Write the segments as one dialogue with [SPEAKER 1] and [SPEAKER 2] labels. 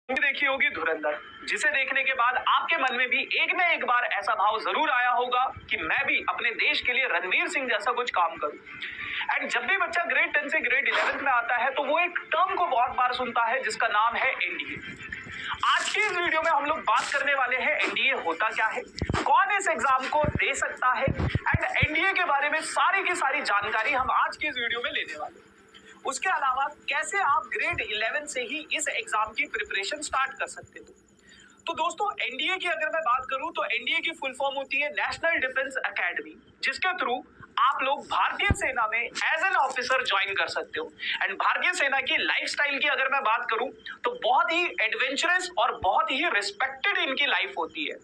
[SPEAKER 1] देखी होगी धुरंधर, जिसे देखने के बाद आपके मन में भी एक न एक बार ऐसा भाव जरूर आया होगा कि मैं भी अपने देश के लिए रणवीर सिंह जैसा कुछ काम करूं। एंड जब भी बच्चा ग्रेड 10 से ग्रेड 11 में आता है तो वो एक टर्म को बहुत बार सुनता है जिसका नाम है एनडीए। आज की इस वीडियो में हम लोग बात करने वाले हैं एनडीए होता क्या है, कौन इस एग्जाम को दे सकता है, एंड एनडीए के बारे में सारी की सारी जानकारी हम आज की इस वीडियो में लेने वाले हैं। उसके अलावा कैसे आप ग्रेड 11 से ही इस एग्जाम की प्रिपरेशन स्टार्ट कर सकते हो। तो दोस्तों, एनडीए की अगर मैं बात करूं तो एनडीए की फुल फॉर्म होती है नेशनल डिफेंस एकेडमी, जिसके थ्रू आप लोग भारतीय सेना में एज एन ऑफिसर ज्वाइन कर सकते हो। एंड भारतीय सेना की लाइफस्टाइल की अगर मैं बात करूं तो बहुत ही एडवेंचरस और बहुत ही रिस्पेक्टेड इनकी लाइफ होती है।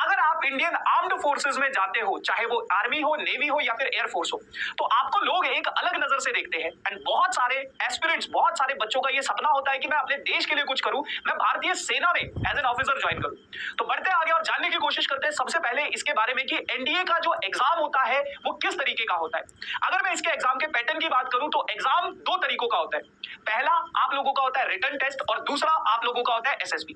[SPEAKER 1] अगर आप इंडियन आर्म्ड फोर्सेस में जाते हो, चाहे वो आर्मी हो, नेवी हो या फिर एयरफोर्स हो, तो आपको लोग एक अलग नजर से देखते हैं। एंड बहुत सारे एस्पिरेंट्स, बहुत सारे बच्चों का ये सपना होता है कि मैं अपने देश के लिए कुछ करूं, मैं भारतीय सेना में एज एन ऑफिसर ज्वाइन करूं। तो बढ़ते आगे और जानने की कोशिश करते हैं सबसे पहले इसके बारे में कि एनडीए का जो एग्जाम होता है वो किस तरीके का होता है। अगर मैं इसके एग्जाम के पैटर्न की बात करूं तो एग्जाम दो तरीकों का होता है। पहला आप लोगों का होता है रिटन टेस्ट और दूसरा आप लोगों का होता है एसएसबी।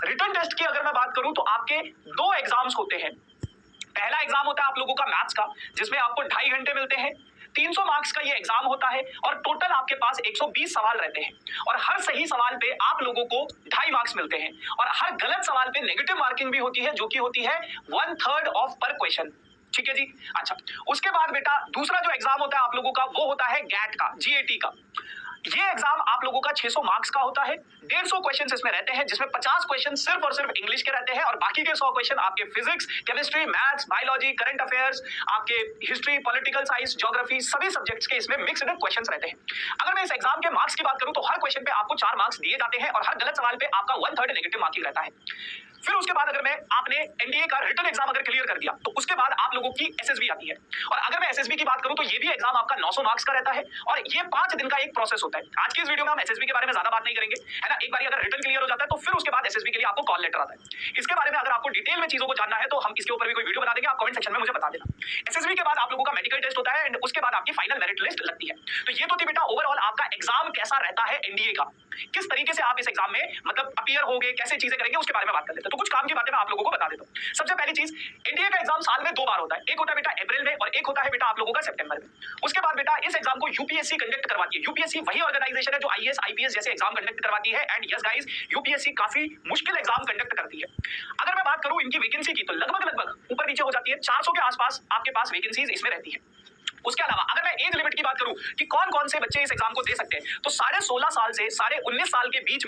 [SPEAKER 1] रिटन टेस्ट की अगर मैं बात करूं तो आपके दो एग्जाम्स होते हैं। पहला एग्जाम होता है आप लोगों का मैथ्स का, जिसमें आपको 2.5 घंटे मिलते हैं। 300 मार्क्स का ये एग्जाम होता है और टोटल आपके पास 120 सवाल रहते हैं और हर सही सवाल पे आप लोगों को 2.5 मार्क्स मिलते हैं और हर गलत सवाल पे नेगेटिव मार्किंग भी होती है, जो कि होती है 1/3 ऑफ पर क्वेश्चन। ठीक है जी। अच्छा, उसके बाद बेटा दूसरा जो एग्जाम होता है आप लोगों का वो होता है गैट का, जीएटी का। ये एग्जाम आप लोगों का 600 मार्क्स का होता है। 150 क्वेश्चन इसमें रहते हैं, जिसमें 50 क्वेश्चन सिर्फ और सिर्फ इंग्लिश के रहते हैं और बाकी के 100 क्वेश्चन आपके physics, chemistry, maths, biology, current affairs, आपके हिस्ट्री, पॉलिटिकल साइंस, ज्योग्राफी, सभी सब्जेक्ट्स के इसमें मिक्स्ड क्वेश्चन रहते हैं। अगर मैं इस एग्जाम के मार्क्स की बात करूं तो हर क्वेश्चन पे आपको 4 मार्क्स दिए जाते हैं और हर गलत सवाल पे आपका 1/3 नेगेटिव मार्किंग रहता है। फिर उसके बाद अगर मैं आपने एनडीए का रिटन एग्जाम अगर क्लियर कर दिया तो उसके बाद आप लोगों की एसएसबी आती है। और अगर मैं एसएसबी की बात करूं तो ये भी एग्जाम आपका 900 मार्क्स का रहता है और ये 5 दिन का एक प्रोसेस होता है। आज की इस वीडियो में हम एसएसबी के बारे में ज्यादा बात नहीं करेंगे, है ना। एक बार अगर रिटन क्लियर हो जाता है तो फिर उसके बाद एसएसबी के लिए आपको कॉल लेटर आता है। इसके बारे में अगर आपको डिटेल में चीजों को जानना है तो हम इसके ऊपर भी कोई वीडियो बना देंगे, आप कमेंट सेक्शन में मुझे बता देना। एसएसबी के बाद आप लोगों का मेडिकल टेस्ट होता है एंड उसके बाद आपकी फाइनल मेरिट लिस्ट लगती है। तो ये तो थी बेटा ओवरऑल आपका एग्जाम कैसा रहता है एनडीए का, किस तरीके से आप इस एग्जाम में मतलब अपीयर होगे, कैसे चीजें करेंगे, उसके बारे में बात कर लेते हैं। तो कुछ काम की बातें मैं आप लोगों को बता देता हूं। सबसे पहली चीज, एनडीए का एग्जाम साल में 2 बार होता है। एक होता है बेटा अप्रैल में और एक होता है बेटा आप लोगों का सितंबर में। उसके बाद बेटा इस एग्जाम को यूपीएससी कंडक्ट करवाती है। यूपीएससी वही ऑर्गेनाइजेशन है जो आईएएस आईपीएस जैसे एग्जाम कंडक्ट करवाती है। एंड यस गाइस, यूपीएससी काफी मुश्किल एग्जाम कंडक्ट करती है। अगर मैं बात करूं इनकी वैकेंसी की तो लगभग ऊपर नीचे हो जाती है, 400 के आसपास आपके पास वैकेंसीज इसमें रहती है। उसके अलावा अगर मैं एज लिमिट की बात करूं कि कौन कौन से बच्चे इस एग्जाम को दे सकते हैं, तो 16.5 साल से 19.5 साल के बीच